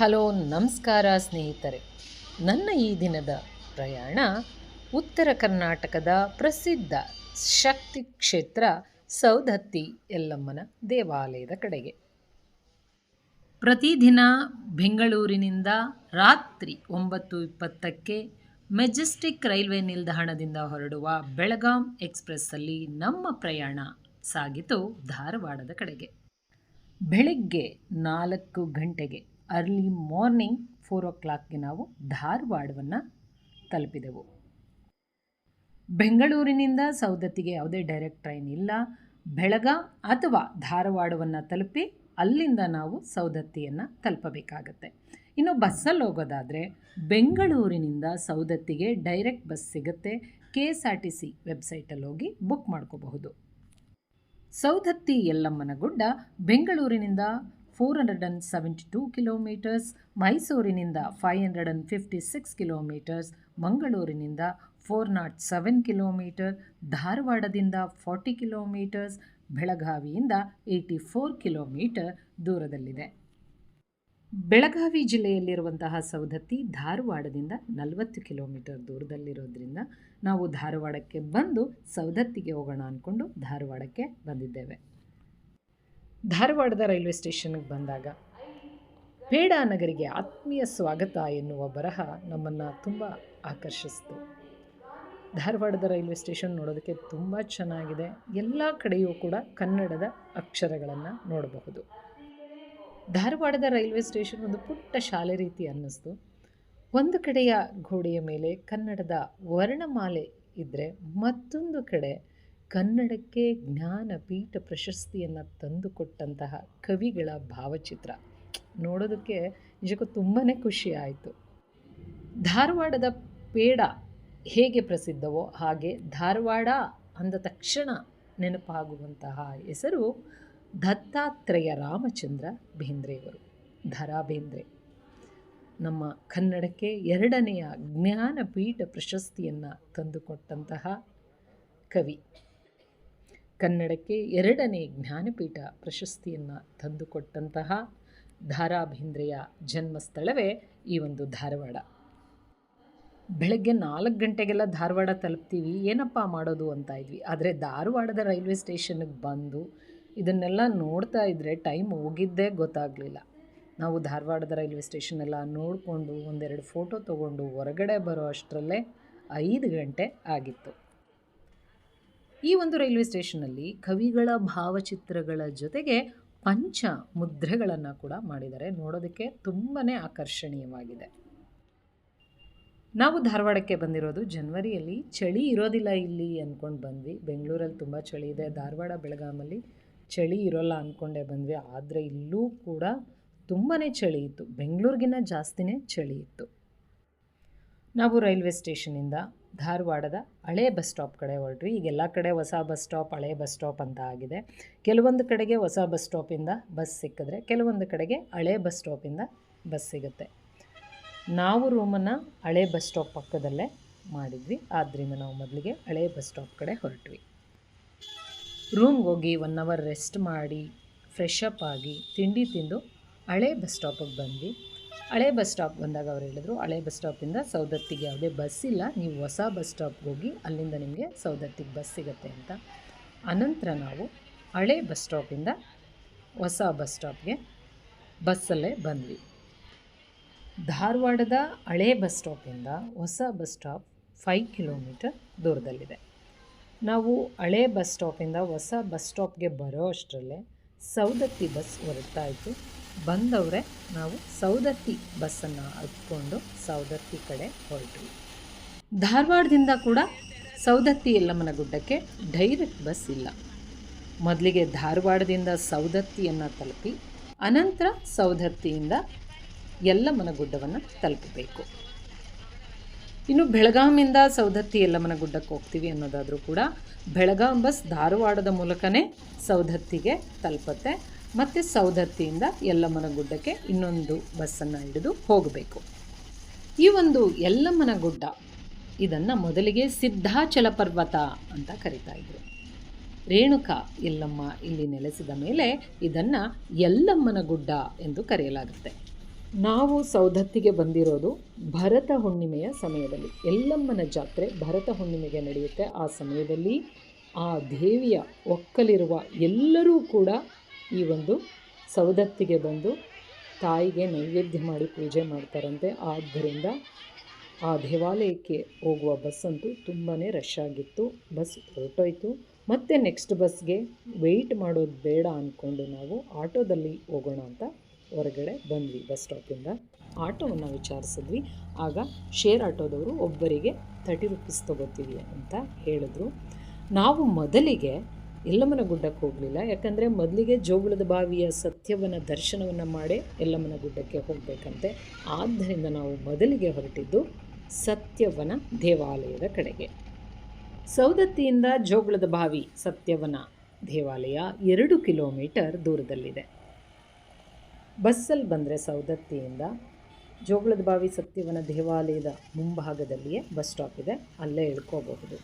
Hello ನಮಸ್ಕಾರ ಸ್ನೇಹಿತರೆ. ನನ್ನ ಈ ದಿನದ ಪ್ರಯಾಣ ಉತ್ತರ ಕರ್ನಾಟಕದ ಪ್ರಸಿದ್ಧ ಶಕ್ತಿ ಕ್ಷೇತ್ರ ಸೌದತ್ತಿ ಯಲ್ಲಮ್ಮನ ದೇವಾಲಯದ ಕಡೆಗೆ. ಪ್ರತಿದಿನ ಬೆಂಗಳೂರಿನಿಂದ ರಾತ್ರಿ 9:20ಕ್ಕೆ ಮೆಜೆಸ್ಟಿಕ್ ರೈಲ್ವೆ ನಿಲ್ದಾಣದಿಂದ ಹೊರಡುವ ಬೆಳಗಾಂ ಎಕ್ಸ್‌ಪ್ರೆಸ್ಸಲ್ಲಿ ನಮ್ಮ ಪ್ರಯಾಣ ಸಾಗಿತು ಧಾರವಾಡದ ಕಡೆಗೆ. ಬೆಳಗ್ಗೆ 4 ಗಂಟೆಗೆ ಅರ್ಲಿ ಮಾರ್ನಿಂಗ್ 4 o'clockಗೆ ನಾವು ಧಾರವಾಡವನ್ನು ತಲುಪಿದೆವು. ಬೆಂಗಳೂರಿನಿಂದ ಸೌದತ್ತಿಗೆ ಯಾವುದೇ ಡೈರೆಕ್ಟ್ ಟ್ರೈನ್ ಇಲ್ಲ. ಬೆಳಗಾಂ ಅಥವಾ ಧಾರವಾಡವನ್ನು ತಲುಪಿ ಅಲ್ಲಿಂದ ನಾವು ಸೌದತ್ತಿಯನ್ನು ತಲುಪಬೇಕಾಗತ್ತೆ. ಇನ್ನು ಬಸ್ಸಲ್ಲಿ ಹೋಗೋದಾದರೆ ಬೆಂಗಳೂರಿನಿಂದ ಸೌದತ್ತಿಗೆ ಡೈರೆಕ್ಟ್ ಬಸ್ ಸಿಗುತ್ತೆ. KSRTC ವೆಬ್ಸೈಟಲ್ಲಿ ಹೋಗಿ ಬುಕ್ ಮಾಡ್ಕೋಬಹುದು. ಸೌದತ್ತಿ ಯಲ್ಲಮ್ಮನ ಗುಡ್ಡ ಬೆಂಗಳೂರಿನಿಂದ 472 ಕಿಲೋಮೀಟರ್ಸ್, ಮೈಸೂರಿನಿಂದ 556 ಕಿಲೋಮೀಟರ್ಸ್, ಮಂಗಳೂರಿನಿಂದ 407 ಕಿಲೋಮೀಟರ್, ಧಾರವಾಡದಿಂದ 40 ಕಿಲೋಮೀಟರ್ಸ್, ಬೆಳಗಾವಿಯಿಂದ 84 ಕಿಲೋಮೀಟರ್ ದೂರದಲ್ಲಿದೆ. ಬೆಳಗಾವಿ ಜಿಲ್ಲೆಯಲ್ಲಿರುವಂತಹ ಸೌದತ್ತಿ ಧಾರವಾಡದಿಂದ 40 ಕಿಲೋಮೀಟರ್ ದೂರದಲ್ಲಿರೋದ್ರಿಂದ ನಾವು ಧಾರವಾಡಕ್ಕೆ ಬಂದು ಸೌದತ್ತಿಗೆ ಹೋಗೋಣ ಅಂದ್ಕೊಂಡು ಧಾರವಾಡಕ್ಕೆ ಬಂದಿದ್ದೇವೆ. ಧಾರವಾಡದ ರೈಲ್ವೆ ಸ್ಟೇಷನ್ಗೆ ಬಂದಾಗ ಪೇಡ ನಗರಿಗೆ ಆತ್ಮೀಯ ಸ್ವಾಗತ ಎನ್ನುವ ಬರಹ ನಮ್ಮನ್ನು ತುಂಬ ಆಕರ್ಷಿಸಿತು. ಧಾರವಾಡದ ರೈಲ್ವೆ ಸ್ಟೇಷನ್ ನೋಡೋದಕ್ಕೆ ತುಂಬ ಚೆನ್ನಾಗಿದೆ. ಎಲ್ಲ ಕಡೆಯೂ ಕೂಡ ಕನ್ನಡದ ಅಕ್ಷರಗಳನ್ನು ನೋಡಬಹುದು. ಧಾರವಾಡದ ರೈಲ್ವೆ ಸ್ಟೇಷನ್ ಒಂದು ಪುಟ್ಟ ಶಾಲೆ ರೀತಿ ಅನ್ನಿಸ್ತು. ಒಂದು ಕಡೆಯ ಗೋಡೆಯ ಮೇಲೆ ಕನ್ನಡದ ವರ್ಣಮಾಲೆ ಇದ್ದರೆ ಮತ್ತೊಂದು ಕಡೆ ಕನ್ನಡಕ್ಕೆ ಜ್ಞಾನಪೀಠ ಪ್ರಶಸ್ತಿಯನ್ನು ತಂದುಕೊಟ್ಟಂತಹ ಕವಿಗಳ ಭಾವಚಿತ್ರ ನೋಡೋದಕ್ಕೆ ನಿಜಕ್ಕೂ ತುಂಬಾ ಖುಷಿ ಆಯಿತು. ಧಾರವಾಡದ ಪೇಡ ಹೇಗೆ ಪ್ರಸಿದ್ಧವೋ ಹಾಗೆ ಧಾರವಾಡ ಅಂದ ತಕ್ಷಣ ನೆನಪಾಗುವಂತಹ ಹೆಸರು ದತ್ತಾತ್ರೇಯ ರಾಮಚಂದ್ರ ಬೇಂದ್ರೆಯವರು. ದ.ರಾ ಬೇಂದ್ರೆ ನಮ್ಮ ಕನ್ನಡಕ್ಕೆ 2ನೆಯ ಜ್ಞಾನಪೀಠ ಪ್ರಶಸ್ತಿಯನ್ನು ತಂದುಕೊಟ್ಟಂತಹ ಕವಿ. ಕನ್ನಡಕ್ಕೆ 2ನೇ ಜ್ಞಾನಪೀಠ ಪ್ರಶಸ್ತಿಯನ್ನು ತಂದುಕೊಟ್ಟಂತಹ ದ.ರಾ ಬೇಂದ್ರೆಯ ಜನ್ಮಸ್ಥಳವೇ ಈ ಒಂದು ಧಾರವಾಡ. ಬೆಳಗ್ಗೆ 4 ಗಂಟೆಗೆಲ್ಲ ಧಾರವಾಡ ತಲುಪ್ತೀವಿ, ಏನಪ್ಪ ಮಾಡೋದು ಅಂತ ಇದ್ವಿ. ಆದರೆ ಧಾರವಾಡದ ರೈಲ್ವೆ ಸ್ಟೇಷನ್ಗೆ ಬಂದು ಇದನ್ನೆಲ್ಲ ನೋಡ್ತಾ ಇದ್ದರೆ ಟೈಮ್ ಹೋಗಿದ್ದೇ ಗೊತ್ತಾಗಲಿಲ್ಲ. ನಾವು ಧಾರವಾಡದ ರೈಲ್ವೆ ಸ್ಟೇಷನೆಲ್ಲ ನೋಡಿಕೊಂಡು ಒಂದೆರಡು ಫೋಟೋ ತೊಗೊಂಡು ಹೊರಗಡೆ ಬರೋ ಅಷ್ಟರಲ್ಲೇ 5 ಗಂಟೆ ಆಗಿತ್ತು. ಈ ಒಂದು ರೈಲ್ವೆ ಸ್ಟೇಷನಲ್ಲಿ ಕವಿಗಳ ಭಾವಚಿತ್ರಗಳ ಜೊತೆಗೆ ಪಂಚ ಮುದ್ರೆಗಳನ್ನು ಕೂಡ ಮಾಡಿದ್ದಾರೆ. ನೋಡೋದಕ್ಕೆ ತುಂಬಾ ಆಕರ್ಷಣೀಯವಾಗಿದೆ. ನಾವು ಧಾರವಾಡಕ್ಕೆ ಬಂದಿರೋದು ಜನವರಿಯಲ್ಲಿ. ಚಳಿ ಇರೋದಿಲ್ಲ ಇಲ್ಲಿ ಅಂದ್ಕೊಂಡು ಬಂದ್ವಿ. ಬೆಂಗಳೂರಲ್ಲಿ ತುಂಬ ಚಳಿ ಇದೆ, ಧಾರವಾಡ ಬೆಳಗಾಮಲ್ಲಿ ಚಳಿ ಇರೋಲ್ಲ ಅಂದ್ಕೊಂಡೇ ಬಂದ್ವಿ. ಆದರೆ ಇಲ್ಲೂ ಕೂಡ ತುಂಬಾ ಚಳಿ ಇತ್ತು. ಬೆಂಗಳೂರಿಗಿನ್ನ ಜಾಸ್ತಿನೇ ಚಳಿ ಇತ್ತು. ನಾವು ರೈಲ್ವೆ ಸ್ಟೇಷನಿಂದ ಧಾರವಾಡದ ಹಳೆ ಬಸ್ ಸ್ಟಾಪ್ ಕಡೆ ಹೊರಟ್ವಿ. ಈಗೆಲ್ಲ ಕಡೆ ಹೊಸ ಬಸ್ ಸ್ಟಾಪ್, ಹಳೆ ಬಸ್ ಸ್ಟಾಪ್ ಅಂತ ಆಗಿದೆ. ಕೆಲವೊಂದು ಕಡೆಗೆ ಹೊಸ ಬಸ್ ಸ್ಟಾಪಿಂದ ಬಸ್ ಸಿಕ್ಕಿದ್ರೆ ಕೆಲವೊಂದು ಕಡೆಗೆ ಹಳೆ ಬಸ್ ಸ್ಟಾಪಿಂದ ಬಸ್ ಸಿಗುತ್ತೆ. ನಾವು ರೂಮನ್ನು ಹಳೆ ಬಸ್ ಸ್ಟಾಪ್ ಪಕ್ಕದಲ್ಲೇ ಮಾಡಿದ್ವಿ. ಆದ್ದರಿಂದ ನಾವು ಮೊದಲಿಗೆ ಹಳೆ ಬಸ್ ಸ್ಟಾಪ್ ಕಡೆ ಹೊರಟ್ವಿ. ರೂಮ್ಗೆ ಹೋಗಿ 1 hour ರೆಸ್ಟ್ ಮಾಡಿ ಫ್ರೆಶ್ ಅಪ್ ಆಗಿ ತಿಂಡಿ ತಿಂದು ಹಳೆ ಬಸ್ ಸ್ಟಾಪಿಗೆ ಬಂದ್ವಿ. ಹಳೆ ಬಸ್ ಸ್ಟಾಪ್ ಬಂದಾಗ ಅವ್ರು ಹೇಳಿದ್ರು, ಹಳೆ ಬಸ್ ಸ್ಟಾಪಿಂದ ಸೌದತ್ತಿಗೆ ಯಾವುದೇ ಬಸ್ ಇಲ್ಲ, ನೀವು ಹೊಸ ಬಸ್ ಸ್ಟಾಪ್ಗೆ ಹೋಗಿ ಅಲ್ಲಿಂದ ನಿಮಗೆ ಸೌದತ್ತಿಗೆ ಬಸ್ ಸಿಗುತ್ತೆ ಅಂತ. ಅನಂತರ ನಾವು ಹಳೆ ಬಸ್ ಸ್ಟಾಪಿಂದ ಹೊಸ ಬಸ್ ಸ್ಟಾಪ್ಗೆ ಬಸ್ಸಲ್ಲೇ ಬಂದ್ವಿ. ಧಾರವಾಡದ ಹಳೆ ಬಸ್ ಸ್ಟಾಪಿಂದ ಹೊಸ ಬಸ್ ಸ್ಟಾಪ್ 5 ಕಿಲೋಮೀಟರ್ ದೂರದಲ್ಲಿದೆ. ನಾವು ಹಳೆ ಬಸ್ ಸ್ಟಾಪಿಂದ ಹೊಸ ಬಸ್ ಸ್ಟಾಪ್ಗೆ ಬರೋ ಅಷ್ಟರಲ್ಲೇ ಸೌದತ್ತಿ ಬಸ್ ಹೊರಡ್ತಾ ಇತ್ತು. ಬಂದವರೇ ನಾವು ಸೌದತ್ತಿ ಬಸ್ಸನ್ನು ಹತ್ಕೊಂಡು ಸೌದತ್ತಿ ಕಡೆ ಹೊರಟ್ವಿ. ಧಾರವಾಡದಿಂದ ಕೂಡ ಸೌದತ್ತಿ ಯಲ್ಲಮ್ಮನ ಗುಡ್ಡಕ್ಕೆ ಡೈರೆಕ್ಟ್ ಬಸ್ ಇಲ್ಲ. ಮೊದಲಿಗೆ ಧಾರವಾಡದಿಂದ ಸೌದತ್ತಿಯನ್ನು ತಲುಪಿ ಅನಂತರ ಸೌದತ್ತಿಯಿಂದ ಯಲ್ಲಮ್ಮನ ಗುಡ್ಡವನ್ನು ತಲುಪಬೇಕು. ಇನ್ನು ಬೆಳಗಾಮಿಂದ ಸೌದತ್ತಿ ಯಲ್ಲಮ್ಮನ ಗುಡ್ಡಕ್ಕೆ ಹೋಗ್ತೀವಿ ಅನ್ನೋದಾದರೂ ಕೂಡ ಬೆಳಗಾಂ ಬಸ್ ಧಾರವಾಡದ ಮೂಲಕನೇ ಸೌದತ್ತಿಗೆ ತಲುಪುತ್ತೆ. ಮತ್ತು ಸೌದತ್ತಿಯಿಂದ ಯಲ್ಲಮ್ಮನ ಗುಡ್ಡಕ್ಕೆ ಇನ್ನೊಂದು ಬಸ್ಸನ್ನು ಹಿಡಿದು ಹೋಗಬೇಕು. ಈ ಒಂದು ಯಲ್ಲಮ್ಮನ ಗುಡ್ಡ ಇದನ್ನು ಮೊದಲಿಗೆ ಸಿದ್ಧಾಚಲ ಪರ್ವತ ಅಂತ ಕರೀತಾ ಇದ್ರು. ರೇಣುಕಾ ಯಲ್ಲಮ್ಮ ಇಲ್ಲಿ ನೆಲೆಸಿದ ಮೇಲೆ ಇದನ್ನು ಯಲ್ಲಮ್ಮನ ಗುಡ್ಡ ಎಂದು ಕರೆಯಲಾಗುತ್ತೆ. ನಾವು ಸೌದತ್ತಿಗೆ ಬಂದಿರೋದು ಭರತ ಹುಣ್ಣಿಮೆಯ ಸಮಯದಲ್ಲಿ. ಎಲ್ಲಮ್ಮನ ಜಾತ್ರೆ ಭರತ ಹುಣ್ಣಿಮೆಗೆ ನಡೆಯುತ್ತೆ. ಆ ಸಮಯದಲ್ಲಿ ಆ ದೇವಿಯ ಒಕ್ಕಲಿರುವ ಎಲ್ಲರೂ ಕೂಡ ಈ ಒಂದು ಸೌದತ್ತಿಗೆ ಬಂದು ತಾಯಿಗೆ ನೈವೇದ್ಯ ಮಾಡಿ ಪೂಜೆ ಮಾಡ್ತಾರಂತೆ. ಆದ್ದರಿಂದ ಆ ದೇವಾಲಯಕ್ಕೆ ಹೋಗುವ ಬಸ್ಸಂತೂ ತುಂಬಾ ರಶ್ ಆಗಿತ್ತು. ಬಸ್ ಹೊರಟೋಯ್ತು. ಮತ್ತು ನೆಕ್ಸ್ಟ್ ಬಸ್ಗೆ ವೆಯ್ಟ್ ಮಾಡೋದು ಬೇಡ ಅಂದ್ಕೊಂಡು ನಾವು ಆಟೋದಲ್ಲಿ ಹೋಗೋಣ ಅಂತ ಹೊರಗಡೆ ಬಂದ್ವಿ. ಬಸ್ ಸ್ಟಾಪಿಂದ ಆಟೋವನ್ನು ವಿಚಾರಿಸಿದ್ವಿ. ಆಗ ಶೇರ್ ಆಟೋದವರು ಒಬ್ಬರಿಗೆ 30 ರೂಪೀಸ್ ತೊಗೋತೀವಿ ಅಂತ ಹೇಳಿದ್ರು. ನಾವು ಮೊದಲಿಗೆ ಯಲ್ಲಮ್ಮನ ಗುಡ್ಡಕ್ಕೆ ಹೋಗಲಿಲ್ಲ. ಯಾಕಂದರೆ ಮೊದಲಿಗೆ ಜೋಗುಳದ ಬಾವಿಯ ಸತ್ಯವನ ದರ್ಶನವನ್ನು ಮಾಡೇ ಯಲ್ಲಮ್ಮನ ಗುಡ್ಡಕ್ಕೆ ಹೋಗಬೇಕಂತೆ. ಆದ್ದರಿಂದ ನಾವು ಮೊದಲಿಗೆ ಹೊರಟಿದ್ದು ಸತ್ಯವನ ದೇವಾಲಯದ ಕಡೆಗೆ. ಸೌದತ್ತಿಯಿಂದ ಜೋಗುಳದ ಬಾವಿ ಸತ್ಯವನ ದೇವಾಲಯ 2 ಕಿಲೋಮೀಟರ್ ದೂರದಲ್ಲಿದೆ. ಬಸ್ಸಲ್ಲಿ ಬಂದರೆ ಸೌದತ್ತಿಯಿಂದ ಜೋಗುಳದ ಬಾವಿ ಸತ್ಯವನ ದೇವಾಲಯದ ಮುಂಭಾಗದಲ್ಲಿಯೇ ಬಸ್ ಸ್ಟಾಪ್ ಇದೆ, ಅಲ್ಲೇ ಇಳ್ಕೋಬಹುದು.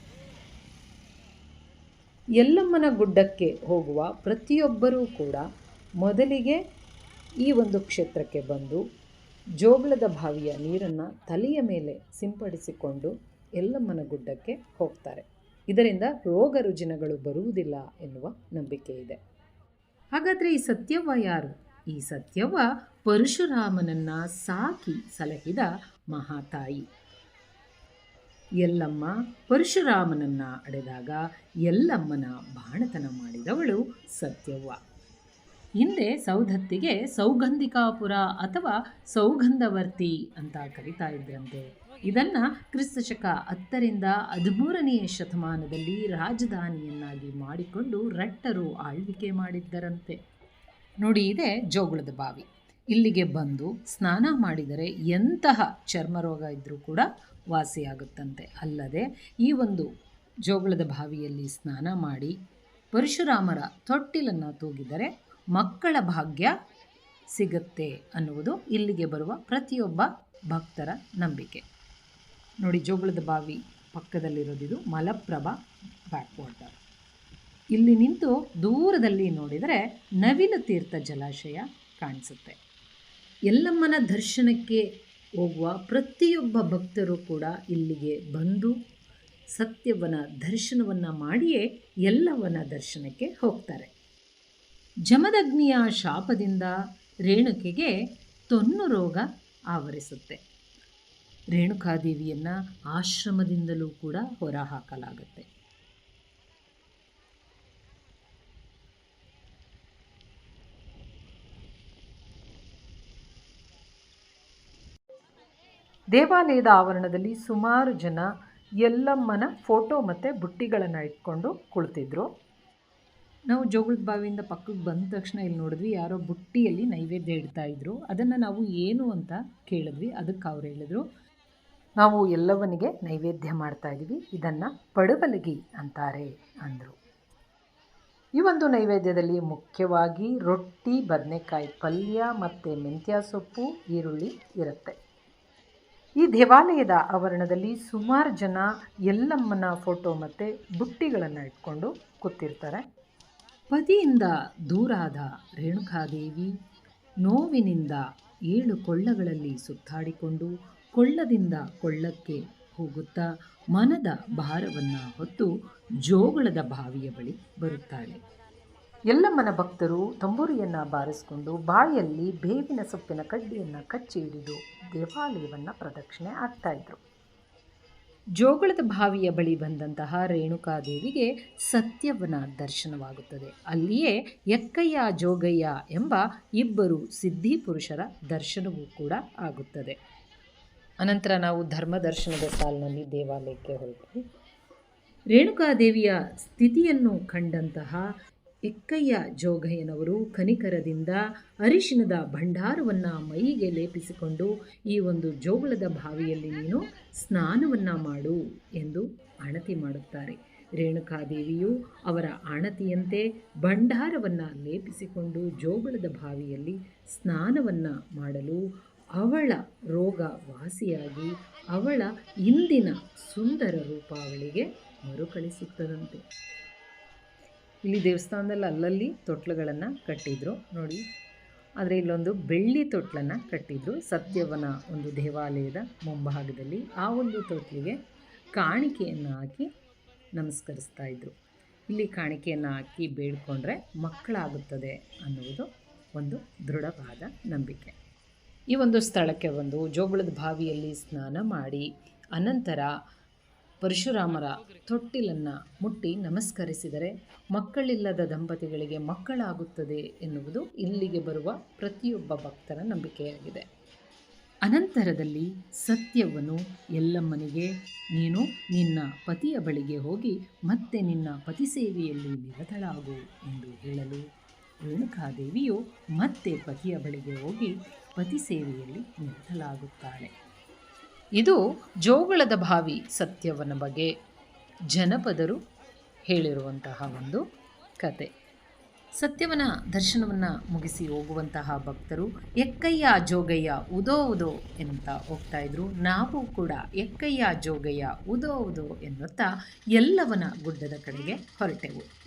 ಯಲ್ಲಮ್ಮನ ಗುಡ್ಡಕ್ಕೆ ಹೋಗುವ ಪ್ರತಿಯೊಬ್ಬರೂ ಕೂಡ ಮೊದಲಿಗೆ ಈ ಒಂದು ಕ್ಷೇತ್ರಕ್ಕೆ ಬಂದು ಜೋಗುಳದ ಬಾವಿಯ ನೀರನ್ನು ತಲೆಯ ಮೇಲೆ ಸಿಂಪಡಿಸಿಕೊಂಡು ಯಲ್ಲಮ್ಮನ ಗುಡ್ಡಕ್ಕೆ ಹೋಗ್ತಾರೆ. ಇದರಿಂದ ರೋಗ ರುಜಿನಗಳು ಬರುವುದಿಲ್ಲ ಎನ್ನುವ ನಂಬಿಕೆ ಇದೆ. ಹಾಗಾದರೆ ಈ ಸತ್ಯವ್ವ ಯಾರು? ಈ ಸತ್ಯವ್ವ ಪರಶುರಾಮನನ್ನು ಸಾಕಿ ಸಲಹಿದ ಮಹಾತಾಯಿ. ಯಲ್ಲಮ್ಮ ಪರಶುರಾಮನನ್ನು ಅಡೆದಾಗ ಯಲ್ಲಮ್ಮನ ಬಾಣತನ ಮಾಡಿದವಳು ಸತ್ಯವ್ವ. ಹಿಂದೆ ಸೌದತ್ತಿಗೆ ಸೌಗಂಧಿಕಾಪುರ ಅಥವಾ ಸೌಗಂಧವರ್ತಿ ಅಂತ ಕರೀತಾ ಇದ್ರಂತೆ. ಇದನ್ನು ಕ್ರಿಸ್ತಶಕ 10ರಿಂದ 13ನೇ ಶತಮಾನದಲ್ಲಿ ರಾಜಧಾನಿಯನ್ನಾಗಿ ಮಾಡಿಕೊಂಡು ರಟ್ಟರು ಆಳ್ವಿಕೆ ಮಾಡಿದ್ದರಂತೆ. ನೋಡಿ, ಇದೆ ಜೋಗುಳದ ಬಾವಿ. ಇಲ್ಲಿಗೆ ಬಂದು ಸ್ನಾನ ಮಾಡಿದರೆ ಎಂತಹ ಚರ್ಮರೋಗ ಇದ್ದರೂ ಕೂಡ ವಾಸಿಯಾಗುತ್ತಂತೆ. ಅಲ್ಲದೆ ಈ ಒಂದು ಜೋಗುಳದ ಬಾವಿಯಲ್ಲಿ ಸ್ನಾನ ಮಾಡಿ ಪರಶುರಾಮರ ತೊಟ್ಟಿಲನ್ನು ತೂಗಿದರೆ ಮಕ್ಕಳ ಭಾಗ್ಯ ಸಿಗುತ್ತೆ ಅನ್ನುವುದು ಇಲ್ಲಿಗೆ ಬರುವ ಪ್ರತಿಯೊಬ್ಬ ಭಕ್ತರ ನಂಬಿಕೆ. ನೋಡಿ, ಜೋಗುಳದ ಬಾವಿ ಪಕ್ಕದಲ್ಲಿರೋದಿದು ಮಲಪ್ರಭಾ ಬ್ಯಾಕ್ ವಾಟರ್. ಇಲ್ಲಿ ನಿಂತು ದೂರದಲ್ಲಿ ನೋಡಿದರೆ ನವಿಲು ತೀರ್ಥ ಜಲಾಶಯ ಕಾಣಿಸುತ್ತೆ. ಯಲ್ಲಮ್ಮನ ದರ್ಶನಕ್ಕೆ ಹೋಗುವ ಪ್ರತಿಯೊಬ್ಬ ಭಕ್ತರು ಕೂಡ ಇಲ್ಲಿಗೆ ಬಂದು ಸತ್ಯವನ ದರ್ಶನವನ್ನು ಮಾಡಿಯೇ ಯಲ್ಲಮ್ಮನ ದರ್ಶನಕ್ಕೆ ಹೋಗ್ತಾರೆ. ಜಮದಗ್ನಿಯ ಶಾಪದಿಂದ ರೇಣುಕೆಗೆ ತೊನ್ನು ರೋಗ ಆವರಿಸುತ್ತೆ. ರೇಣುಕಾದೇವಿಯನ್ನು ಆಶ್ರಮದಿಂದಲೂ ಕೂಡ ಹೊರಹಾಕಲಾಗುತ್ತೆ. ದೇವಾಲಯದ ಆವರಣದಲ್ಲಿ ಸುಮಾರು ಜನ ಯಲ್ಲಮ್ಮನ ಫೋಟೋ ಮತ್ತು ಬುಟ್ಟಿಗಳನ್ನು ಇಟ್ಕೊಂಡು ಕುಳಿತಿದ್ರು. ನಾವು ಜೋಗುಳದ ಬಾವಿಯಿಂದ ಪಕ್ಕಕ್ಕೆ ಬಂದ ತಕ್ಷಣ ಇಲ್ಲಿ ನೋಡಿದ್ವಿ, ಯಾರೋ ಬುಟ್ಟಿಯಲ್ಲಿ ನೈವೇದ್ಯ ಇಡ್ತಾಯಿದ್ರು. ಅದನ್ನು ನಾವು ಏನು ಅಂತ ಕೇಳಿದ್ವಿ. ಅದಕ್ಕೆ ಅವ್ರು ಹೇಳಿದ್ರು, ನಾವು ಯಲ್ಲವ್ವನಿಗೆ ನೈವೇದ್ಯ ಮಾಡ್ತಾಯಿದ್ವಿ, ಇದನ್ನು ಪಡುಬಲಗಿ ಅಂತಾರೆ ಅಂದರು. ಈ ಒಂದು ನೈವೇದ್ಯದಲ್ಲಿ ಮುಖ್ಯವಾಗಿ ರೊಟ್ಟಿ, ಬದನೆಕಾಯಿ ಪಲ್ಯ ಮತ್ತು ಮೆಂತ್ಯ ಸೊಪ್ಪು, ಈರುಳ್ಳಿ ಇರುತ್ತೆ. ಈ ದೇವಾಲಯದ ಆವರಣದಲ್ಲಿ ಸುಮಾರು ಜನ ಯಲ್ಲಮ್ಮನ ಫೋಟೋ ಮತ್ತು ಬುಟ್ಟಿಗಳನ್ನು ಇಟ್ಕೊಂಡು ಕೂತಿರ್ತಾರೆ. ಪತಿಯಿಂದ ದೂರಾದ ರೇಣುಕಾದೇವಿ ನೋವಿನಿಂದ 7 ಕೊಳ್ಳಗಳಲ್ಲಿ ಸುತ್ತಾಡಿಕೊಂಡು ಕೊಳ್ಳದಿಂದ ಕೊಳ್ಳಕ್ಕೆ ಹೋಗುತ್ತಾ ಮನದ ಭಾರವನ್ನು ಹೊತ್ತು ಜೋಗುಳದ ಬಾವಿಯ ಬಳಿ ಬರುತ್ತಾಳೆ. ಯಲ್ಲಮ್ಮನ ಭಕ್ತರು ತಂಬೂರಿಯನ್ನು ಬಾರಿಸಿಕೊಂಡು ಬಾಯಲ್ಲಿ ಬೇವಿನ ಸೊಪ್ಪಿನ ಕಡ್ಡಿಯನ್ನು ಕಚ್ಚಿ ಹಿಡಿದು ದೇವಾಲಯವನ್ನು ಪ್ರದಕ್ಷಿಣೆ ಆಗ್ತಾಯಿದ್ರು. ಜೋಗುಳದ ಬಾವಿಯ ಬಳಿ ಬಂದಂತಹ ರೇಣುಕಾದೇವಿಗೆ ಸತ್ಯವನ ದರ್ಶನವಾಗುತ್ತದೆ. ಅಲ್ಲಿಯೇ ಎಕ್ಕಯ್ಯ ಜೋಗಯ್ಯ ಎಂಬ ಇಬ್ಬರು ಸಿದ್ಧಿ ಪುರುಷರ ದರ್ಶನವೂ ಕೂಡ ಆಗುತ್ತದೆ. ಅನಂತರ ನಾವು ಧರ್ಮ ದರ್ಶನದ ಸಾಲಿನಲ್ಲಿ ದೇವಾಲಯಕ್ಕೆ ಹೊರಟ್ವಿ. ರೇಣುಕಾದೇವಿಯ ಸ್ಥಿತಿಯನ್ನು ಕಂಡಂತಹ ಎಕ್ಕಯ್ಯ ಜೋಗಯ್ಯನವರು ಕನಿಕರದಿಂದ ಅರಿಶಿಣದ ಭಂಡಾರವನ್ನು ಮೈಗೆ ಲೇಪಿಸಿಕೊಂಡು ಈ ಒಂದು ಜೋಗುಳದ ಬಾವಿಯಲ್ಲಿ ನೀನು ಸ್ನಾನವನ್ನು ಮಾಡು ಎಂದು ಆಣತಿ ಮಾಡುತ್ತಾರೆ. ರೇಣುಕಾದೇವಿಯು ಅವರ ಆಣತಿಯಂತೆ ಭಂಡಾರವನ್ನು ಲೇಪಿಸಿಕೊಂಡು ಜೋಗುಳದ ಬಾವಿಯಲ್ಲಿ ಸ್ನಾನವನ್ನು ಮಾಡಲು ಅವಳ ರೋಗ ವಾಸಿಯಾಗಿ ಅವಳ ಇಂದಿನ ಸುಂದರ ರೂಪ ಅವಳಿಗೆ ಮರುಕಳಿಸುತ್ತದಂತೆ. ಇಲ್ಲಿ ದೇವಸ್ಥಾನದಲ್ಲಿ ಅಲ್ಲಲ್ಲಿ ತೊಟ್ಲುಗಳನ್ನು ಕಟ್ಟಿದ್ರು ನೋಡಿ. ಆದರೆ ಇಲ್ಲೊಂದು ಬೆಳ್ಳಿ ತೊಟ್ಲನ್ನು ಕಟ್ಟಿದ್ರು ಸತ್ಯವನ ಒಂದು ದೇವಾಲಯದ ಮುಂಭಾಗದಲ್ಲಿ. ಆ ಒಂದು ತೊಟ್ಲಿಗೆ ಕಾಣಿಕೆಯನ್ನು ಹಾಕಿ ನಮಸ್ಕರಿಸ್ತಾ ಇದ್ದರು. ಇಲ್ಲಿ ಕಾಣಿಕೆಯನ್ನು ಹಾಕಿ ಬೇಡಿಕೊಂಡ್ರೆ ಮಕ್ಕಳಾಗುತ್ತದೆ ಅನ್ನುವುದು ಒಂದು ದೃಢವಾದ ನಂಬಿಕೆ. ಈ ಒಂದು ಸ್ಥಳಕ್ಕೆ ಬಂದು ಜೋಗುಳದ ಬಾವಿಯಲ್ಲಿ ಸ್ನಾನ ಮಾಡಿ ಅನಂತರ ಪರಶುರಾಮರ ತೊಟ್ಟಿಲನ್ನು ಮುಟ್ಟಿ ನಮಸ್ಕರಿಸಿದರೆ ಮಕ್ಕಳಿಲ್ಲದ ದಂಪತಿಗಳಿಗೆ ಮಕ್ಕಳಾಗುತ್ತದೆ ಎನ್ನುವುದು ಇಲ್ಲಿಗೆ ಬರುವ ಪ್ರತಿಯೊಬ್ಬ ಭಕ್ತರ ನಂಬಿಕೆಯಾಗಿದೆ. ಅನಂತರದಲ್ಲಿ ಸತ್ಯವನು ಎಲ್ಲಮ್ಮನಿಗೆ, ನೀನು ನಿನ್ನ ಪತಿಯ ಬಳಿಗೆ ಹೋಗಿ ಮತ್ತೆ ನಿನ್ನ ಪತಿ ಸೇವೆಯಲ್ಲಿ ನಿರತಳಾಗು ಎಂದು ಹೇಳಲು ರೇಣುಕಾದೇವಿಯು ಮತ್ತೆ ಪತಿಯ ಬಳಿಗೆ ಹೋಗಿ ಪತಿ ಸೇವೆಯಲ್ಲಿ ನಿರತಳಾಗುತ್ತಾಳೆ. ಇದು ಜೋಗುಳದ ಬಾವಿ ಸತ್ಯವನ ಬಗ್ಗೆ ಜನಪದರು ಹೇಳಿರುವಂತಹ ಒಂದು ಕತೆ. ಸತ್ಯವನ ದರ್ಶನವನ್ನು ಮುಗಿಸಿ ಹೋಗುವಂತಹ ಭಕ್ತರು ಎಕ್ಕಯ್ಯ ಜೋಗಯ್ಯ ಉದೋ ಉದೋ ಎನ್ನುತ್ತಾ ಹೋಗ್ತಾಯಿದ್ರು. ನಾವು ಕೂಡ ಎಕ್ಕಯ್ಯ ಜೋಗಯ್ಯ ಉದೋ ಉದೋ ಎನ್ನುತ್ತಾ ಎಲ್ಲವನ ಗುಡ್ಡದ ಕಡೆಗೆ ಹೊರಟೆವು.